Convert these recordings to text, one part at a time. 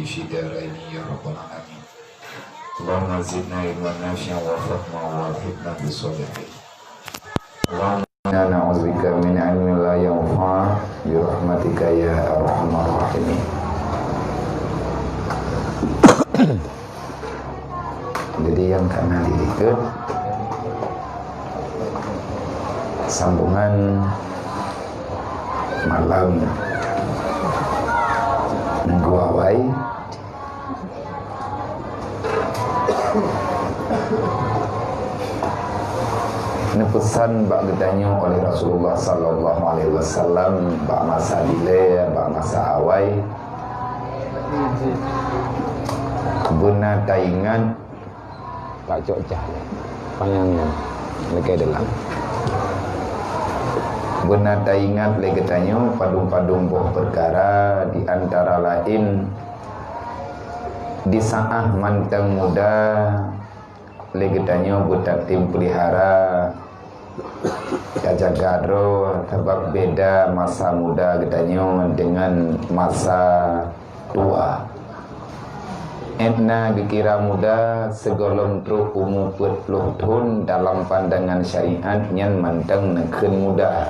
في دارين يا رب العالمين. اللهم زدنا علما نافعا وفهما وارحمنا بصالحين. اللهم إنا نعوذ بك من علم لا ينفع برحمتك يا أرحم الراحمين. Jadi yang karena diikut sambungan malam minggu awal ini pesan bak gedanya oleh Rasulullah sallallahu alaihi wasallam bak masa dile bak masa awal guna taingan tak cocah panjangnya lekai dalam guna taingan legetanya padung-padung buah perkara di antara lain di saat manteng muda legetanya buta tim pelihara jagaro sebab beda masa muda getanya dengan masa tua. Entna dikira muda segolong truk umur 40 tahun dalam pandangan syariat nyan manteng nekun muda.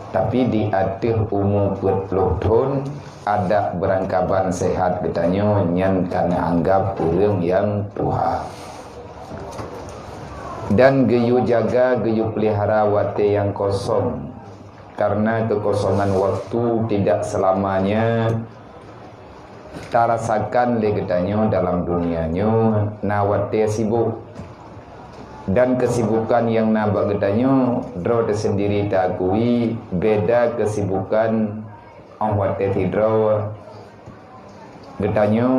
Tapi di akhir umur 40 tahun ada berangkapan sehat getanya nyan karena anggap orang yang tua. Dan geyu jaga geyu pelihara wate yang kosong. Karena kekosongan waktu tidak selamanya tarasakan legetanyo dalam dunianyo nawate sibuk dan kesibukan yang nabak getanyo draw tersendiri tak akui beda kesibukan awate tidro getanyo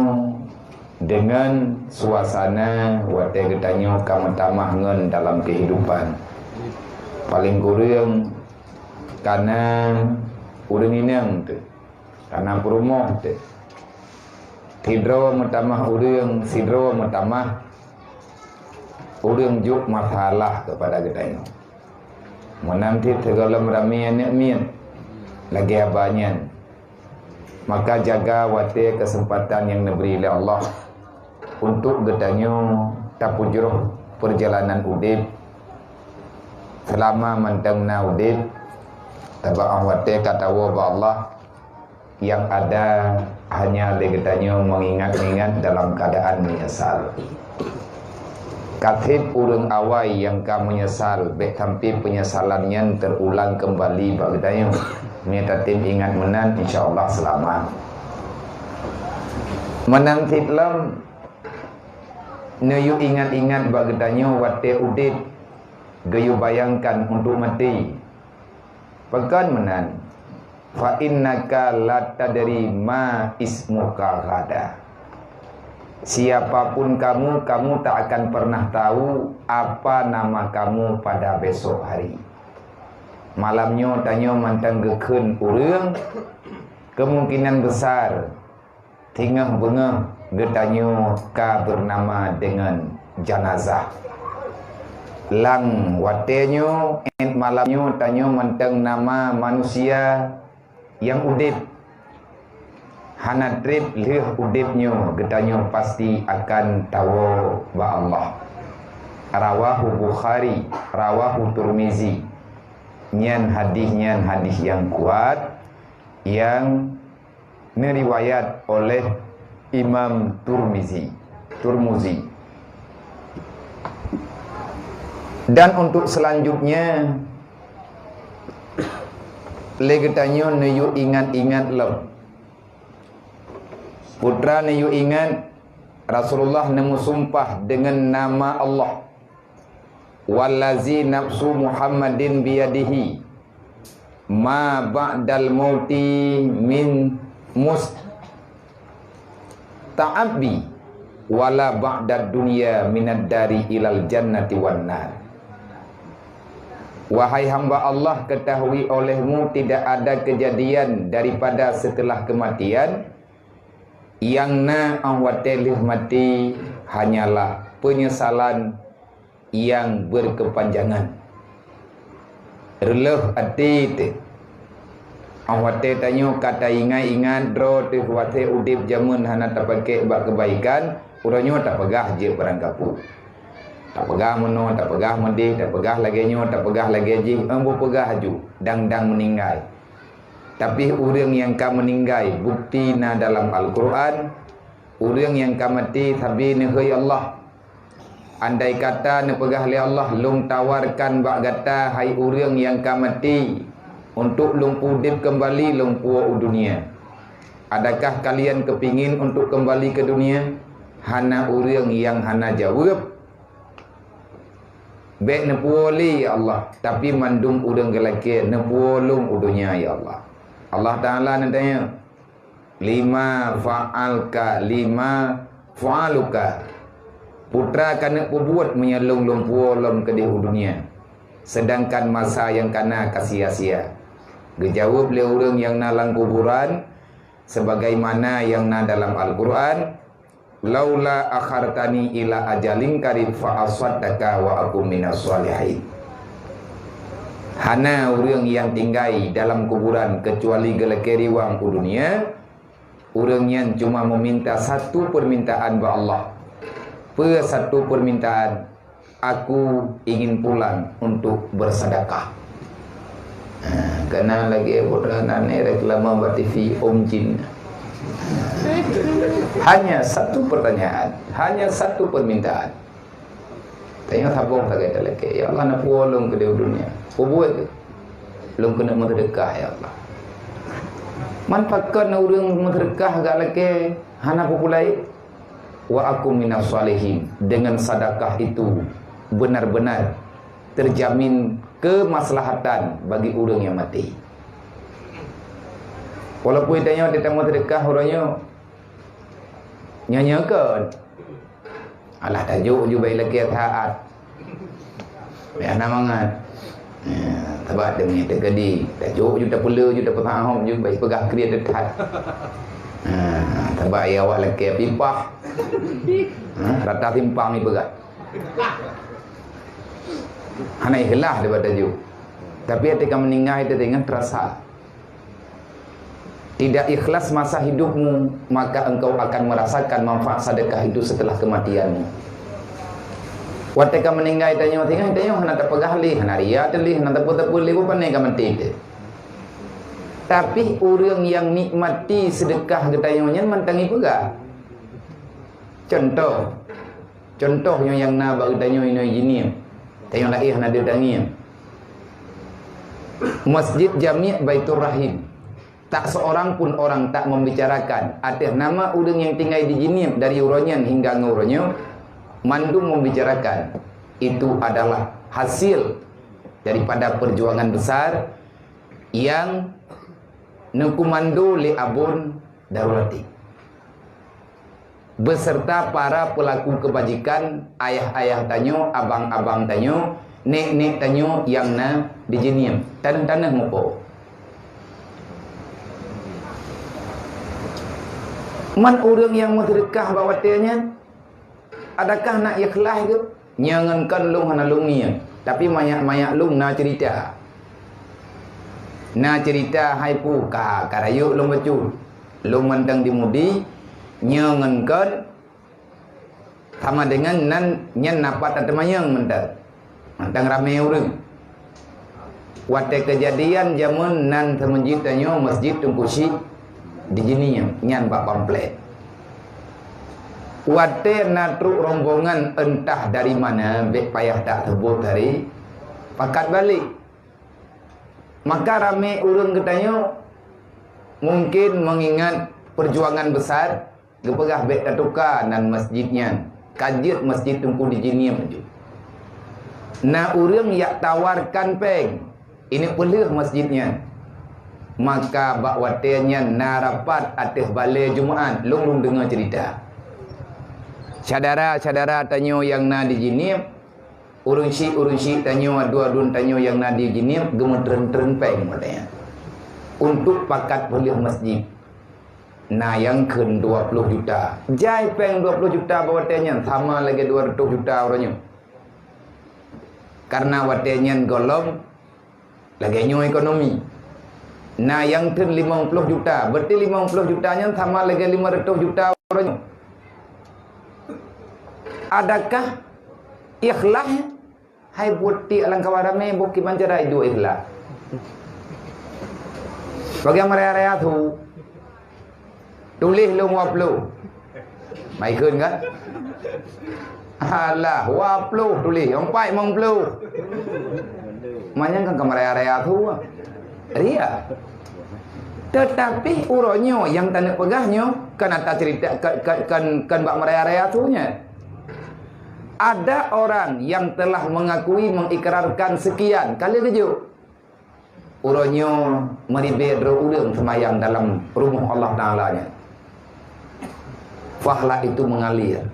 dengan suasana wate getanyo kametamah ngen dalam kehidupan paling kurang karena urang inang tu karena perumoh tu tidro metamah urang sidro metamah urang juk masalah kepada kita ini menanti segala meramian nikmin lagi abanyan maka jaga wate kesempatan yang diberi oleh Allah untuk getanyo tapujruh perjalanan udip selama mantengna udip tabah wate kata wa Allah yang ada hanya legetanyo mengingat-ingat dalam keadaan menyesal. Katib urang awai yang kamu menyesal, baik sampai penyesalannya terulang kembali bagainya. Minta tim ingat menan, insyaAllah selamat. Menang fitlam, neyu ingat-ingat bagainya wate udit, gayu bayangkan untuk mati. Pekan menan. Fa innaka la tadri ma ismuka ghada. Siapapun kamu, kamu tak akan pernah tahu apa nama kamu pada besok hari. Malamnya tanya mantang gekeun urang, kemungkinan besar tingah bengah getanyo ka bernama dengan janazah. Lang watenyo ent malamnya tanya mantang nama manusia yang udip hana trip lih udipnya getanyo pasti akan tahu ba Allah. Rawahu Bukhari, rawahu Turmizi. Nyan hadis yang kuat yang meriwayat oleh Imam Turmuzi. Dan untuk selanjutnya legetanyo neyu ingat-ingat lem. Putra neyu ingat Rasulullah nemu sumpah dengan nama Allah. Wallazi nafsu Muhammadin biyadihi ma ba'dal mauti min musta'abi wala ba'dad dunya minad dari ilal jannati wan nar. Wahai hamba Allah, ketahui olehmu tidak ada kejadian daripada setelah kematian yang na awatelih mati hanyalah penyesalan yang berkepanjangan. Releh atit Awate tanyo kata ingat dro tu wate udip jamun hana tapake bak kebaikan, uranyo tak pegah je barang kapu. Tak pegah meno, tak pegah mendih, tak pegah lagi nyo, tak pegah lagi ji, ambo pegah haju, dang meninggal. Tapi orang yang ka meninggal bukti na dalam Al-Quran, orang yang ka mati tapi ni hai Allah. Andai kata ni pegah li Allah, lung tawarkan bak kata hai orang yang ka mati untuk lung pudip kembali lung puak dunia. Adakah kalian kepingin untuk kembali ke dunia? Hana orang yang hana jawab. Baik nepuoli ya Allah, tapi mandum udang gelake nepuolung udunya ya Allah. Allah Ta'ala nantanya, lima fa'alka lima fa'aluka. Putra kana buat menyelung lumpuolum ke di dunia. Sedangkan masa yang kana kasia-sia. Dijawab oleh orang yang nalang kuburan sebagaimana yang na dalam Al-Quran, laula akhartani ila ajalin qarib fa asaddaka wa aku minas solihin. Hana orang yang tinggal dalam kuburan kecuali gelakeri wang dunia, orang yang cuma meminta satu permintaan ba Allah. Satu permintaan, aku ingin pulang untuk bersedekah. Kena lagi putra nane reklama buat TV Om Jin. Hanya satu pertanyaan, hanya satu permintaan. Tanya sabung tak kata lagi, ya Allah nak pulang ke dunia. Buat ke? Belum kena sedekah ya Allah. Manfaatkan orang sedekah gak lagi, hana populai. Wa aku minas salihin. Dengan sedekah itu benar-benar terjamin kemaslahatan bagi orang yang mati. Walaupun tanya dia tamu sedekah orangnya nyanyakan, alah tajuk je baik lagi taat. Biar nak mangat. Sebab dia punya tergedi. Tajuk je tak pula je tak faham je baik pegah kriat dekat. Sebab ia awak lagi pimpah. Rata simpang ni pegat. Hana ikhlas dia tajuk. Tapi ketika meninggal itu dengan terasa. Tidak ikhlas masa hidupmu, maka engkau akan merasakan manfaat sedekah itu setelah kematianmu. Ketika meninggal tanya hana tak pegah li, hana ria teli, hana tepu-tepu li bukan ni mati itu. Tapi orang yang nikmati sedekah getayanya mentangi pegah. Contohnya yang na bagi tanya ini gini. Tanya lagi hana dia tanya. Masjid Jami' Baitur Rahim. Tak seorang pun orang tak membicarakan atas nama orang yang tinggal di sini dari uronyan hingga nguronyo, mandum membicarakan itu adalah hasil daripada perjuangan besar yang nukumandu li abun darurati beserta para pelaku kebajikan, ayah-ayah tanyo, abang-abang tanyo, nek-nek tanyo yang na di sini tanah-tanah mupo. Man orang yang sedekah bawatnya, adakah nak ikhlas ke? Nyangankan lung hana lungnya, tapi mayak-mayak lung na cerita. Na cerita hai pu ka karayu lung becu. Lung mentang dimudi nyangankan sama dengan nan nyan napat atamayang mentang. Mentang ramai orang. Waktu kejadian zaman nan masjid tanyo masjid Tungkusi di sini nyan pak pamflet. Wate natruk rombongan entah dari mana, bek payah tak sebut dari pakat balik. Maka ramai orang katanya mungkin mengingat perjuangan besar, gepegah bek tatuka dan masjidnya, kajiat masjid Tungku di sini maju. Nah orang yang tawarkan peng, ini pelih masjidnya. Maka bak watenya narapat atas balai Jumaat lung dengar cerita. Saudara-saudara tanyo yang na di sini, urunsi tanyo adu-adun tanyo yang na di sini gemetren-tren peng katanya. Untuk pakat pelih masjid. Nah yang ke 20 juta. Jai peng 20 juta bawatenya sama lagi 200 juta orangnya. Karena watenya golong lagi nyo ekonomi. Nah yang ten 50 juta, berarti 50 jutanya sama lagi 500 juta orangnya. Adakah ikhlas? Hai buti alangkah warame buki mancara itu ikhlas. Bagi area tu tulis lu 50. Mai keun kan? Alah 20 tulis, 40. Manyang kan kamar area tu. Ria. Tetapi uronyo yang tanda pegahnya kan atas cerita kan bak meraya-raya tuhnya. Ada orang yang telah mengakui mengikrarkan sekian kali keju. Uronyo meribet urang semayang dalam rumah Allah Ta'ala-nya. Fahla itu mengalir.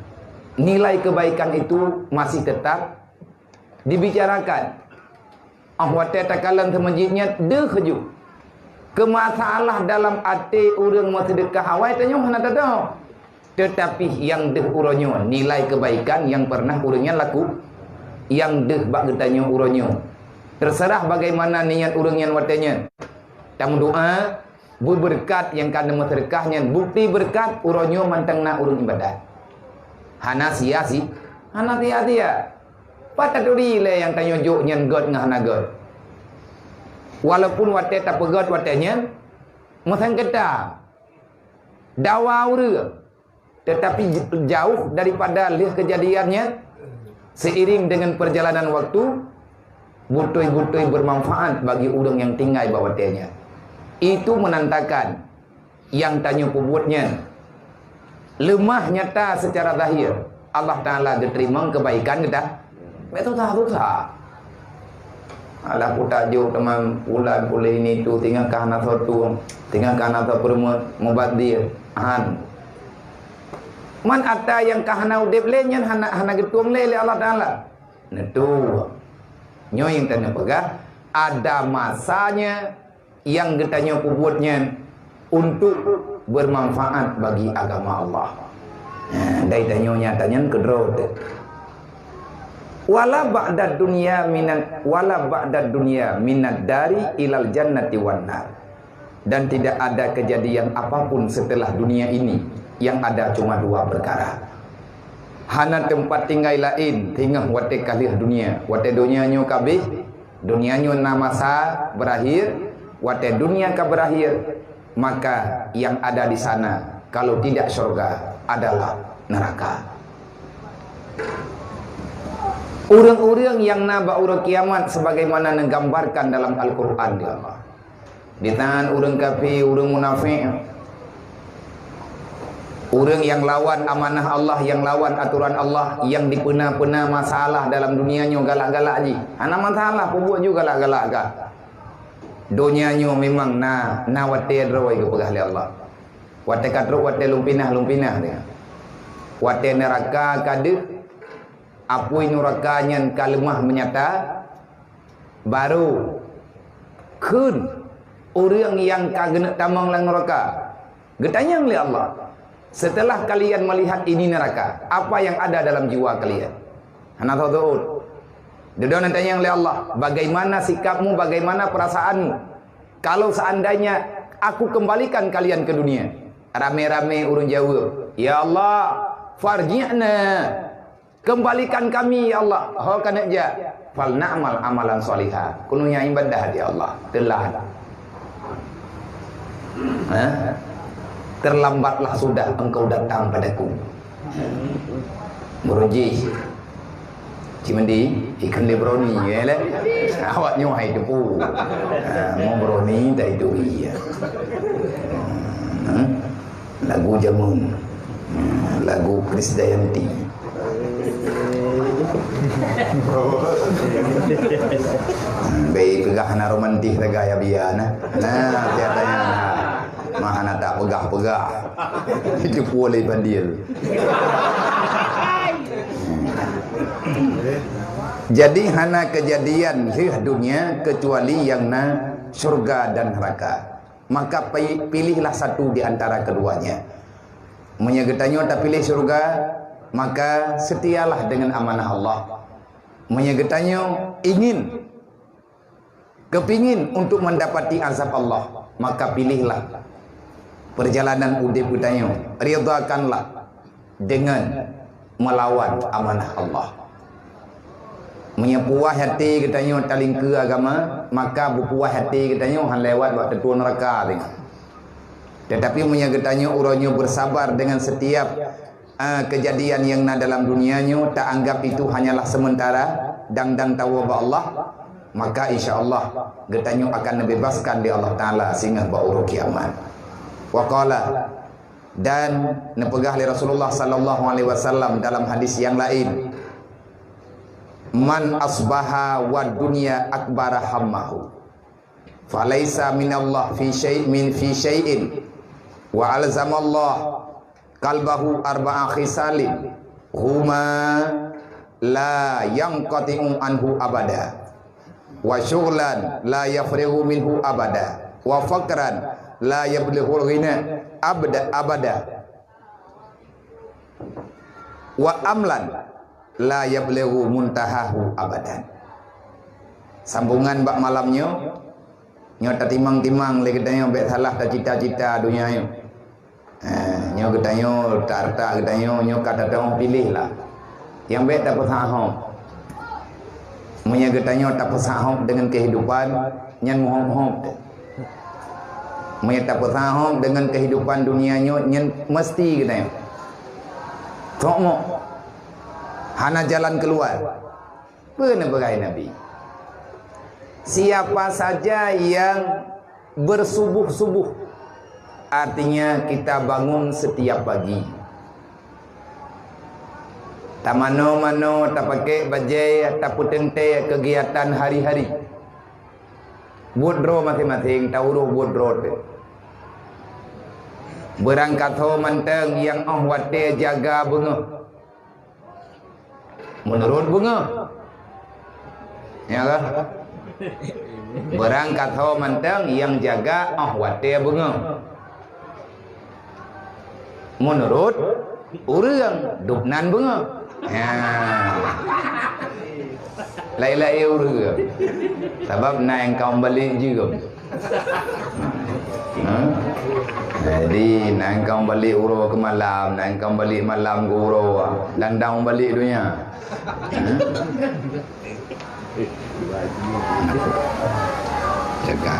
Nilai kebaikan itu masih tetap dibicarakan. Ahwat takalan ke masjidnya de keju. Kemasalah dalam hati urang mau sedekah awai tanya mana tahu. Tetapi yang deh uronyo nilai kebaikan yang pernah urangnya laku, yang deh bak getanya uronyo. Terserah bagaimana niat urangnya watanya. Tamu doa, berkat yang kada mau sedekahnya, bukti berkat uronyo mantang na urang ibadat. Hana sia si, hana tia. Patut dile yang tanya joknya god ngahana god. Walaupun wate tak pegat watenya masang kata dawa urang, tetapi jauh daripada lih kejadiannya. Seiring dengan perjalanan waktu, butoi-butoi bermanfaat bagi urang yang tinggal bawatenya. Itu menandakan yang tanya pubutnya lemah nyata secara zahir. Allah Ta'ala diterima kebaikan kita. Betul tak rusak. Alah putak jauh teman bulan boleh ini tu tinggal kahana satu, tinggal kahana satu perempuan mubadir han. Man ada yang kahana udip lenyan hana getuang le Allah Ta'ala. Netu nyoy yang tanya pegah ada masanya yang getanya puputnya untuk bermanfaat bagi agama Allah. Dari tanya tanya kedrot. Wala ba'dad dunya minad dari ilal jannati wan nar. Dan tidak ada kejadian apapun setelah dunia ini, yang ada cuma dua perkara. Hana tempat tinggal lain, tinggal wate kalih dunia. Wate dunia nyo kabeh, dunia nyo namasa berakhir, wate dunia ka berakhir, maka yang ada di sana kalau tidak surga adalah neraka. Urang-urang yang naba urang kiamat sebagaimana menggambarkan dalam Al-Quran dia. Di tangan urang kafir, urang munafik, urang yang lawan amanah Allah, yang lawan aturan Allah, yang dipena-pena masalah dalam dunianya galak-galak ji. Ana masalah pun juga galak-galak ka. Dunianya memang na wate droi ke pegah li Allah. Wate kadro wate lumpinah dia. Wate neraka kadeh apui nurakanya kalimah menyata baru kun orang yang kagena tamang lang neraka getanya oleh Allah. Setelah kalian melihat ini neraka, apa yang ada dalam jiwa kalian? Hana tahu. Dedon tanya oleh Allah, bagaimana sikapmu, bagaimana perasaanmu kalau seandainya aku kembalikan kalian ke dunia? Rame-rame urun jawab, ya Allah farji'na, kembalikan kami ya Allah. Ho kana ja fal na'mal amalan salihah, kununya ibadah ya Allah. Telah terlambatlah sudah engkau datang padaku. Muruji Cimandi ikan lebroni ya le. Awak nyuai depu. Mau broni tak itu iya. Lagu jamun. Lagu Krisdayanti. Baik pegah na romantis na gaya biana. Nah, tiatanya mahana tak pegah-pegah. Itu boleh bandil. Jadi hana kejadian di dunia kecuali yang na surga dan neraka. Maka pilihlah satu di antara keduanya. Menyegetanya tak pilih surga, maka setialah dengan amanah Allah. Menyegetanya ingin kepingin untuk mendapati azab Allah, maka pilihlah perjalanan udip katanya, ridhakanlah dengan melawan amanah Allah. Menyepuah hati katanya taling ke agama, maka berpuah hati katanya han lewat waktu tu neraka tengok. Tetapi punya katanya urangnya bersabar dengan setiap kejadian yang na dalam dunianya, tak anggap itu hanyalah sementara dan tawab Allah, maka insya-Allah katanya akan dibebaskan di Allah Taala sehingga bauru kiamat. Waqala, dan nepegah li Rasulullah sallallahu alaihi wasallam dalam hadis yang lain, man asbaha wa dunya akbara hammahu falaisa minallah fi syai'in wa alzamallah qalbahu arba'a khisalin huma la yanqati'u anhu abada wa syughlan la yafrihu minhu abada wa faqran la yablughul ghina abada wa amlan la yablughu muntahahu abadan. Sambungan bab malamnya nyo tak timang-timang le katanya bet salah tak cita-cita dunia nyo. Nyo katanya tak katanya nyo kata orang pilih lah. Yang bet tak pesahom. Munya katanya tak pesahom dengan kehidupan nyan mohon-mohon. Munya tak pesahom dengan kehidupan dunia nyo nyan mesti katanya. Tokmo hana jalan keluar. Pernah berkata Nabi, siapa saja yang bersubuh-subuh, artinya kita bangun setiap pagi, tak mano-mano, tak pakai bajai, tak putente kegiatan hari-hari, budro masing-masing, tauruh budro tu. Berangkat ho manteng yang wate jaga bunga. Menurut bunga. Ya kah? Berangkat ho manteng yang jaga wate bunga. Menurut urang dupnan bunga. Ya. Lai-lai urang. Sebab naik kau balik juga. Jadi nangkang balik uro ke malam, nangkang balik malam ke uro, dandang balik dunia. Jaga.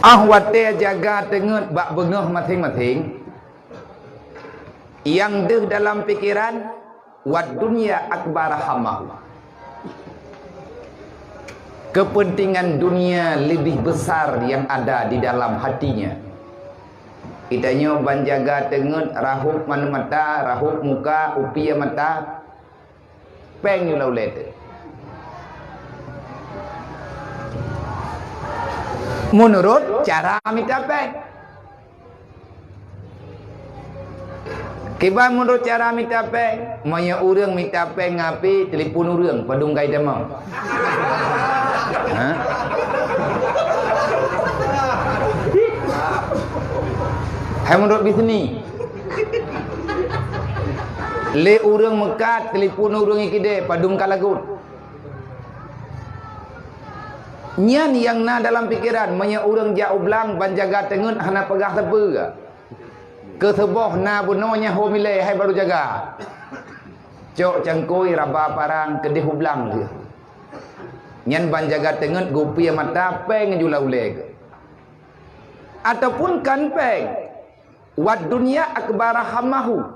Wate jaga tengut bak bengah masing-masing. Yang deh dalam pikiran wad dunia akbar hamah. Kepentingan dunia lebih besar yang ada di dalam hatinya. Kitanya banjaga tengut rahup mana mata, rahup muka, upia mata, peng yulau lete. Menurut cara minta peng. Kiban menurut cara minta peng, maya urang minta peng ngapi telefon urang padung kai demang. Hai menurut bisni. Le urang mekat telefon urang ikide padung kalagut. Nyan yang na dalam pikiran manya urang jauh belang banjaga tengun hana pegah tepe. Ke seboh na bunonya ho milih hai baru jaga. Cok cangkoi raba parang kedih hublang dia. Nyan banjaga tengut gupi mata peng julau leg. Ataupun kan peng wad dunia akbara hamahu.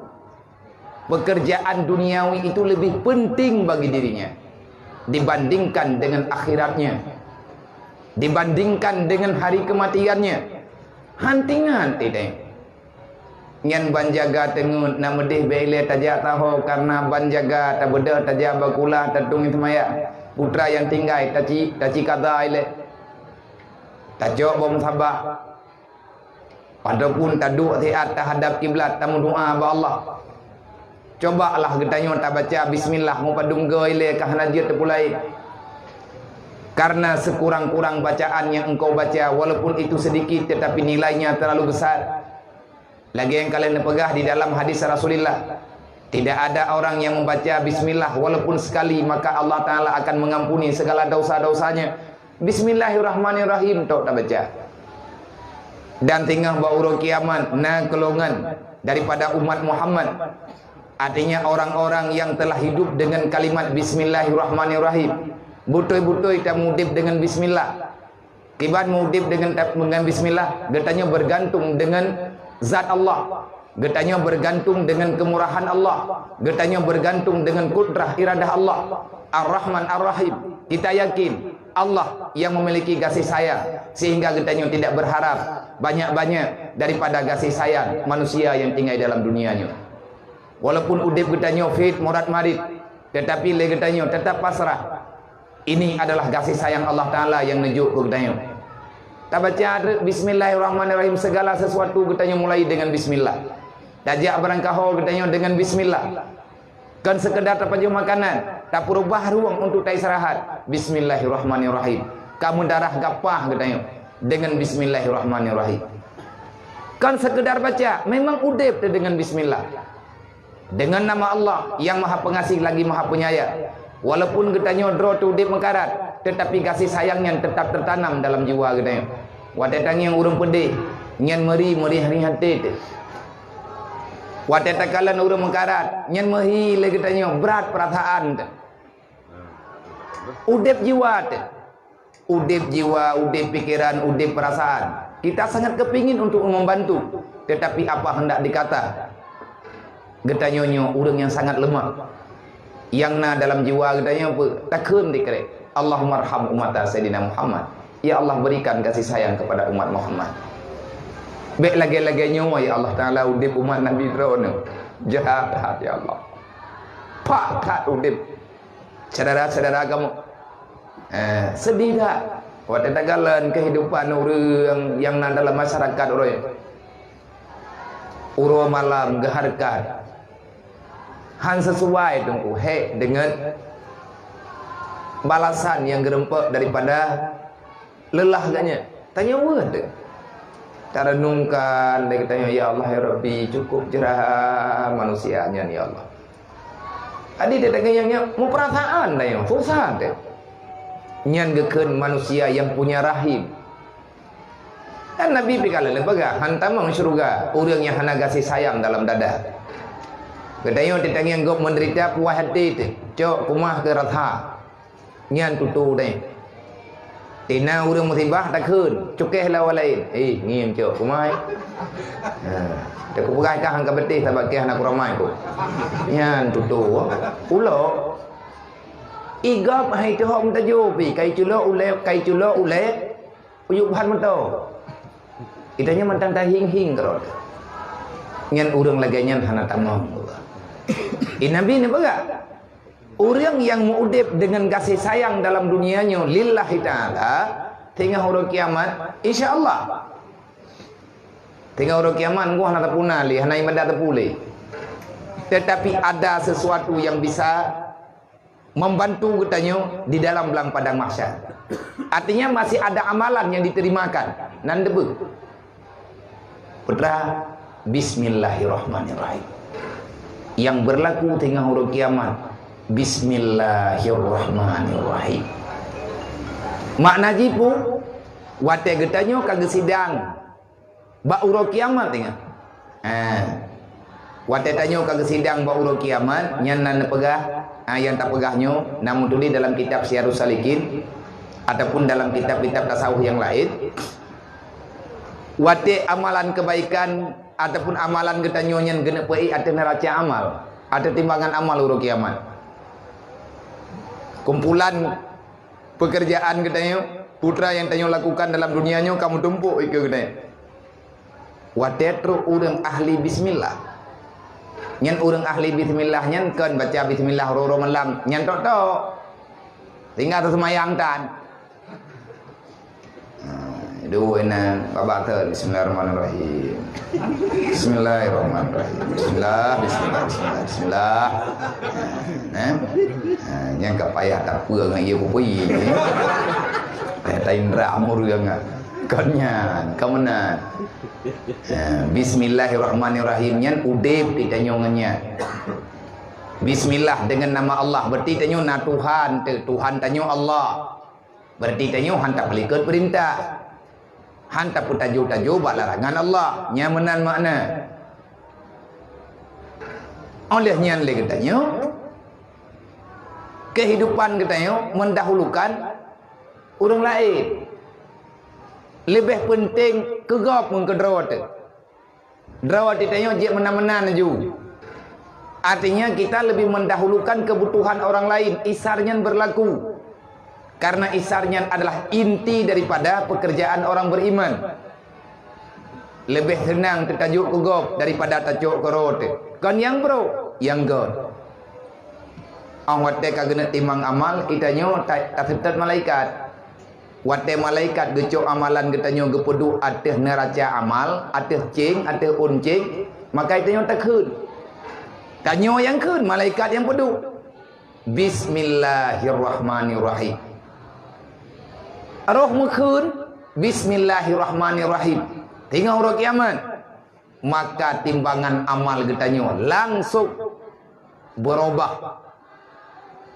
Pekerjaan duniawi itu lebih penting bagi dirinya dibandingkan dengan akhiratnya, dibandingkan dengan hari kematiannya. Hantingan tidak. Nyan banjaga tengut na medih bele tajak tahu karena banjaga tak beda tajak bakula tatung itu maya. Putra yang tinggal taci kata ile. Tajak bom sabah. Padahal taduk tiat terhadap kiblat tamu doa ba Allah. Cobalah getanyo tak baca bismillah mu padung ile kahana dia terpulai. Karena sekurang-kurang bacaan yang engkau baca walaupun itu sedikit tetapi nilainya terlalu besar. Lagi yang kalian pegah di dalam hadis Rasulullah, Tidak ada orang yang membaca bismillah walaupun sekali, maka Allah Ta'ala akan mengampuni segala dosa-dosanya. Bismillahirrahmanirrahim tok tak baca. Dan tinggal bauro kiamat na kelongan daripada umat Muhammad. Artinya orang-orang yang telah hidup dengan kalimat bismillahirrahmanirrahim. Butoi-butoi tak mudib dengan bismillah. Kibat mudib dengan bismillah, getanya bergantung dengan zat Allah. Getanya bergantung dengan kemurahan Allah. Getanya bergantung dengan kudrah iradah Allah. Ar-Rahman Ar-Rahim. Kita yakin Allah yang memiliki kasih sayang, sehingga getanya tidak berharap banyak-banyak daripada kasih sayang manusia yang tinggal dalam dunianya. Walaupun udip getanya fit murad marid, tetapi le getanya tetap pasrah. Ini adalah kasih sayang Allah Ta'ala yang nejuk ke getanya. Tak baca bismillahirrahmanirrahim, segala sesuatu getanya mulai dengan bismillah. Dajak berangkahol getanya dengan bismillah. Kan sekedar terpaju makanan, tak perubah ruang untuk tak istirahat. Bismillahirrahmanirrahim. Kamu darah gapah getanya dengan bismillahirrahmanirrahim. Kan sekedar baca, memang udip dengan bismillah. Dengan nama Allah yang maha pengasih lagi maha penyayang. Walaupun getanya dro tu udip mekarat, tetapi kasih sayangnya tetap tertanam dalam jiwa getanya. Wadatang yang urung pedih, nyan meri hari hati. Wadah takalan urang mengkarat, nyan mehi lagi tanya berat perasaan. Udip jiwa, udip jiwa, udip pikiran, udip perasaan. Kita sangat kepingin untuk membantu, tetapi apa hendak dikata? Getanyonyo urang yang sangat lemah. Yang na dalam jiwa getanya apa? Takun dikere. Allahumma arham umat Sayyidina Muhammad. Ya Allah, berikan kasih sayang kepada umat Muhammad. Baik lagi-lagi nyawa ya Allah Ta'ala udip umat Nabi Fir'aun. Jahat ya Allah. Pak tak udip. Saudara-saudara kamu, sedih tak? Waktu tagalan kehidupan orang yang dalam masyarakat orang. Uro malam geharkat. Han sesuai tunggu dengan balasan yang gerempek daripada lelah katnya. Tanya word. Tak renungkan, dia katanya, ya Allah ya Rabbi, cukup cerah manusianya ni ya Allah. Adik dia tanya yang mau perasaan dah yang susah deh. Nyan geken manusia yang punya rahim. Dan Nabi pikala lembaga hantamang syurga, orang yang hana kasih sayang dalam dada. Katanya dia tanya yang menderita puas hati tu, cok kumah ke ratha. Nyan tutu deh. Tina urang musibah tak kun, cukeh lawan lain. Ngiem cok, kumai. Tak kupegai kah hangka betih tak bakih anak ramai ku. Yan tutu. Ulo. Igap hai tu hom tajo pi, kai culo ule, uyuk bahan mento. Itanya mentang ta hing kerot. Nyan urang lagi nyan hana tamam. Nabi ni baga. Orang yang mengudip dengan kasih sayang dalam dunianya lillahi ta'ala, tinggal hari kiamat insyaallah. Tinggal hari kiamat gua nak punali, hana ibadah terpulih. Tetapi ada sesuatu yang bisa membantu katanya di dalam belang padang mahsyar. Artinya masih ada amalan yang diterimakan. Nan debu. Putra, bismillahirrahmanirrahim. Yang berlaku tinggal hari kiamat. Bismillahirrahmanirrahim. Makna jipu wate getanyo kagak sidang bauro kiamat tengah. Wate tanyo kagak sidang bauro kiamat nyan nan pegah yang tak pegahnya namun tulis dalam kitab Syiarus Salikin ataupun dalam kitab-kitab tasawuf yang lain. Wate amalan kebaikan ataupun amalan getanyo nyan genep pei ada neraca amal, ada timbangan amal uro kiamat. Kumpulan pekerjaan katanya putra yang tanyo lakukan dalam dunianya kamu tumpuk itu katanya. Watetro urang ahli bismillah. Nyan urang ahli bismillah nyan kan baca bismillah roro malam nyan tok tinggal semayang tan. Dua enak babak ter bismillahirrahmanirrahim. Bismillahirrahmanirrahim. Bismillah. Yang tak payah tak pura dengan ia pupi. Tak indra amur yang kanyan, kemenan. Bismillahirrahmanirrahim. Yang udip ditanyongannya. Bismillah dengan nama Allah. Berarti tanyo na Tuhan. Tuhan tanyo Allah. Berarti tanyo hantar pelikut perintah. Hantar pun tajuk-tajuk buat larangan Allah. Nyamanan makna. Oleh nyan le katanya, kehidupan katanya mendahulukan orang lain. Lebih penting kegap mun ke drawat. Drawat ditanya je menang-menang ju. Artinya kita lebih mendahulukan kebutuhan orang lain. Isarnya berlaku. Karena isarnya adalah inti daripada pekerjaan orang beriman. Lebih senang tertajuk kegap daripada tajuk kerot. Kan yang bro, yang god. Awat dek kagena timang amal, kitanya tak setat malaikat. Wate malaikat gecok amalan kitanya gepedu ateh neraca amal, ateh cing, ateh uncing, maka itanya tak khun. Tanya yang khun, malaikat yang pedu. Bismillahirrahmanirrahim. Roh mukhun, Bismillahirrahmanirrahim. Tinggal huruf kiamat. Maka timbangan amal kitanya langsung berubah.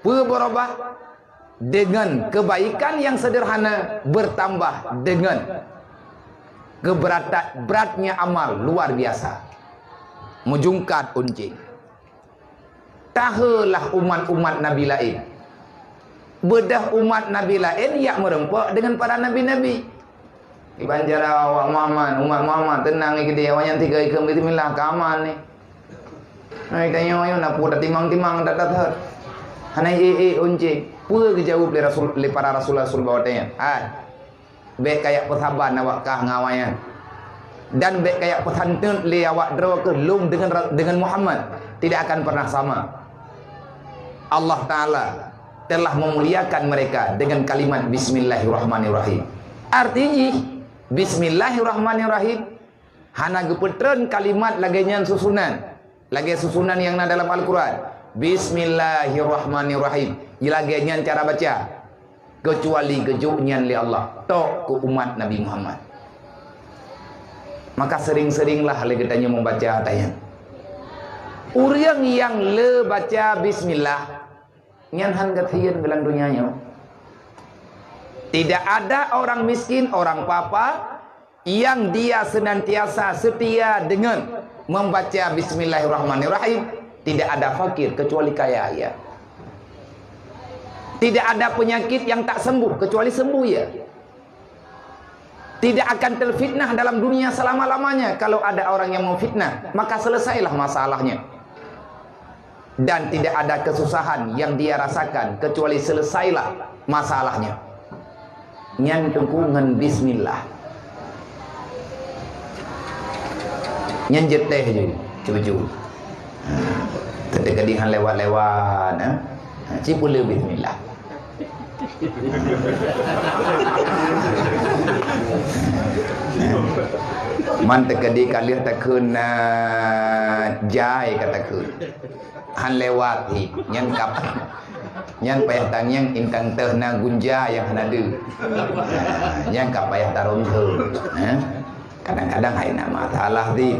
Berubah dengan kebaikan yang sederhana bertambah dengan beratnya amal luar biasa. Mejungkat uncing. Tahulah umat-umat Nabi lain. Bedah umat Nabi lain yang merempak dengan para Nabi-Nabi. Di Banjara awak Muhammad, umat Muhammad tenang ni dia awak yang tiga ikam bismillah keaman ni. Hai tanya awak nak putar timang-timang tak tak. Hanai uncing. Pua kejauh le para Rasulullah sallallahu alaihi wasallam. Baik kayak persahabat awak kah ngawayan. Dan baik kayak pesantren le awak draw ke lum dengan Muhammad tidak akan pernah sama. Allah Ta'ala telah memuliakan mereka dengan kalimat Bismillahirrahmanirrahim. Artinya Bismillahirrahmanirrahim hana gepetren kalimat lagian susunan. Lagi susunan yang ada dalam Al-Quran. Bismillahirrahmanirrahim. Lagian cara baca. Kecuali kejuknya li Allah. Tok ke umat Nabi Muhammad. Maka sering-seringlah lagi tanya membaca ayat. Orang yang le baca bismillah nyan han gathian gelang dunianya. Tidak ada orang miskin, orang papa yang dia senantiasa setia dengan membaca bismillahirrahmanirrahim. Tidak ada fakir kecuali kaya ya. Tidak ada penyakit yang tak sembuh kecuali sembuh ya. Tidak akan terfitnah dalam dunia selama-lamanya. Kalau ada orang yang memfitnah, maka selesailah masalahnya. Dan tidak ada kesusahan yang dia rasakan kecuali selesailah masalahnya. Nyan tungkungan bismillah. Nyan jeteh je, cucu. Terkadihan lewat-lewat, cipula bismillah. Man terkadi kalih takun jai katakun. Han lewat hi nyang kap nyang payah tang yang intang teh na gunja yang hanadu nyang kap payah tarum tu kadang-kadang hai nak masalah di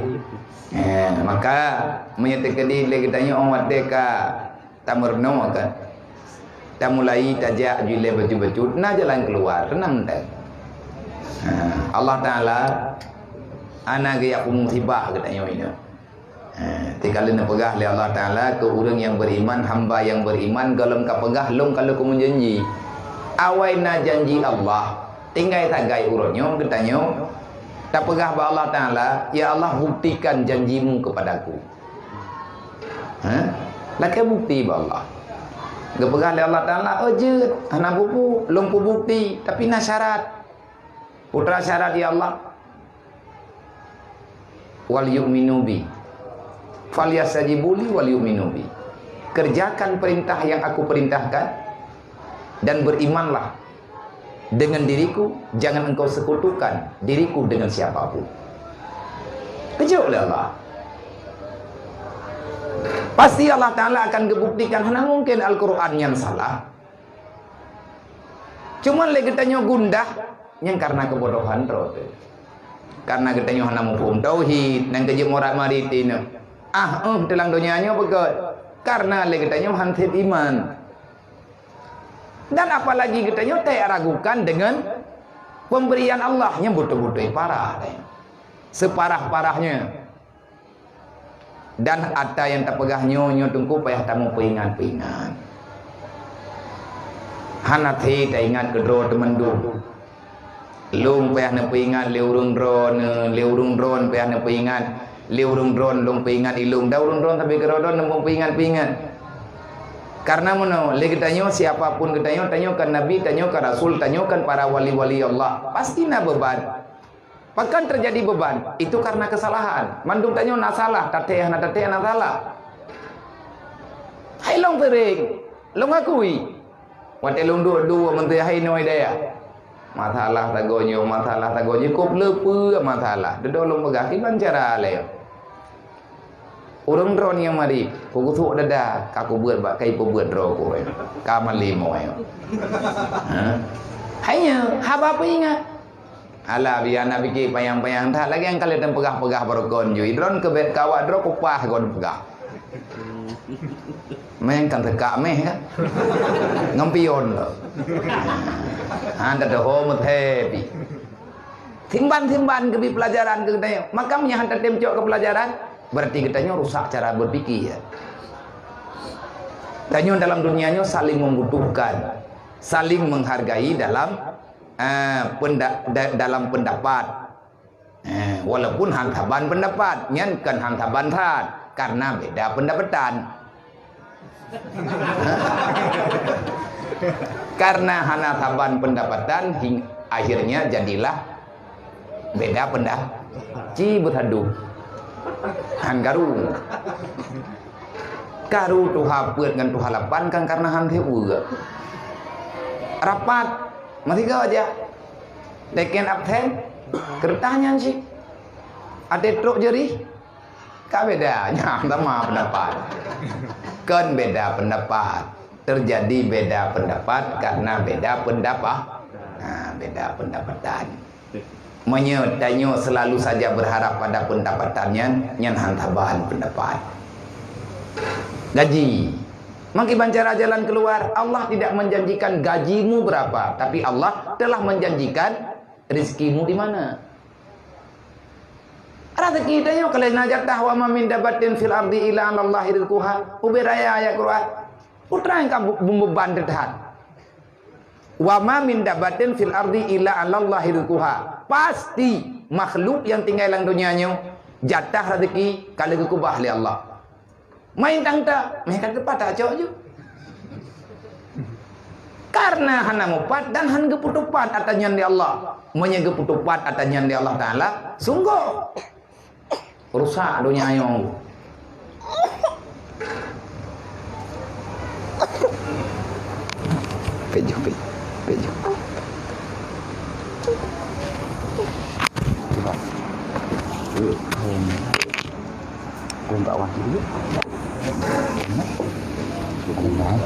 maka menyatakan lagi tanya orang deka tamurno kan tak mulai tajak jule baju-baju na jalan keluar tenang tak Allah Taala ana gaya musibah katanya ini. Tikala nak pegah oleh Allah Ta'ala ke orang yang beriman, hamba yang beriman, galam ka pegah long kalau kamu janji. Awai na janji Allah, tinggal tak gai urutnya, katanya, tak pegah ba Allah Ta'ala, ya Allah buktikan janjimu kepadaku. Laka bukti ba Allah. Gepegah oleh Allah Ta'ala, je, anak buku, lumpuh bukti, tapi nak syarat. Putra syarat ya Allah. Wal yu'minu bi. Falyastajibuli wal yu'minu bi. Kerjakan perintah yang aku perintahkan dan berimanlah dengan diriku, jangan engkau sekutukan diriku dengan siapapun. Kejauh oleh Allah. Pasti Allah Ta'ala akan gebuktikan. Mana mungkin Al-Quran yang salah. Cuma lagi tanya gundah yang karena kebodohan terus. Karena kita hanya mufhum tauhid dan kerja morat maritin. Dalam dunianya betul. karena le katanya hantip iman. Dan apalagi katanya tak ragukan dengan pemberian Allah yang betul-betul parah, separah-parahnya. Dan ada yang tak pegah nyonya tunggu payah tamu peingat-peingat. Hanati tak ingat kedua teman dulu. Lung payah nak peingat leurung drone payah nak peingat leurung drone lung peingat ilung daurung drone tapi kerodon nembung peingat-peingat. Karena mana le kita nyo siapapun kita nyo tanyakan Nabi, tanyakan Rasul, tanyakan para wali-wali Allah, pasti na beban. Bahkan terjadi beban itu karena kesalahan. Mandung tanya nak salah, tateh nak salah. Hai long tering, long akui. Wate long dua menteri hai noi daya. Masalah tagonyo kop lepu masalah. Dedo long pegah kiban cara le. Urang drone yang mari, ku tu dada, kaku buat bak kai buat draw ku. Ka mali mo ayo. Hanya haba apa ingat? Alah biar nak fikir payang-payang tak lagi yang kalian pegah-pegah berkon ju. Drone ke bet kawat drone kupah kon pegah. Main kan tekak meh kan. Ngampion lo. Anda dah home happy. Timban ke pelajaran ke kita. Makamnya hantar temcok ke pelajaran. Berarti kitanya rusak cara berpikir. Tanya dalam dunianya saling membutuhkan, saling menghargai dalam dalam pendapat. Walaupun hantaban pendapat, nyan kan hantaban tad karena beda pendapatan. Karena hantaban pendapatan akhirnya jadilah beda pendapat. Ci berhadup. Han karu tuha peut ngan tuha lapan kan karena han teu rapat masih kau aja deken abten kertanya sih ada truk jeri ka bedanya sama pendapat kan beda pendapat terjadi beda pendapat karena beda pendapat beda pendapatan. Tanyo selalu saja berharap pada pendapatannya nyan hantabahan pendapat. Gaji. Maki bancara jalan keluar, Allah tidak menjanjikan gajimu berapa, tapi Allah telah menjanjikan rezekimu di mana. Rezeki tanyo kalau najatah wa ma min dabatin fil ardi illa 'alallahi rizquha. Uberaya ayat Quran. Putra yang kamu beban dekat. Wa ma min dabatin fil ardi illa 'alallahi rizquha. Pasti makhluk yang tinggal dalam dunianya jatah rezeki kalau kekubah oleh Allah. Main tangta, mereka tepat tak cok je. Karena hana mupat dan han geputupat atannya di Allah. Menye geputupat atannya di Allah Taala, sungguh rusak dunia yang. Pejo. Kau tak wajib dulu. Kau nak?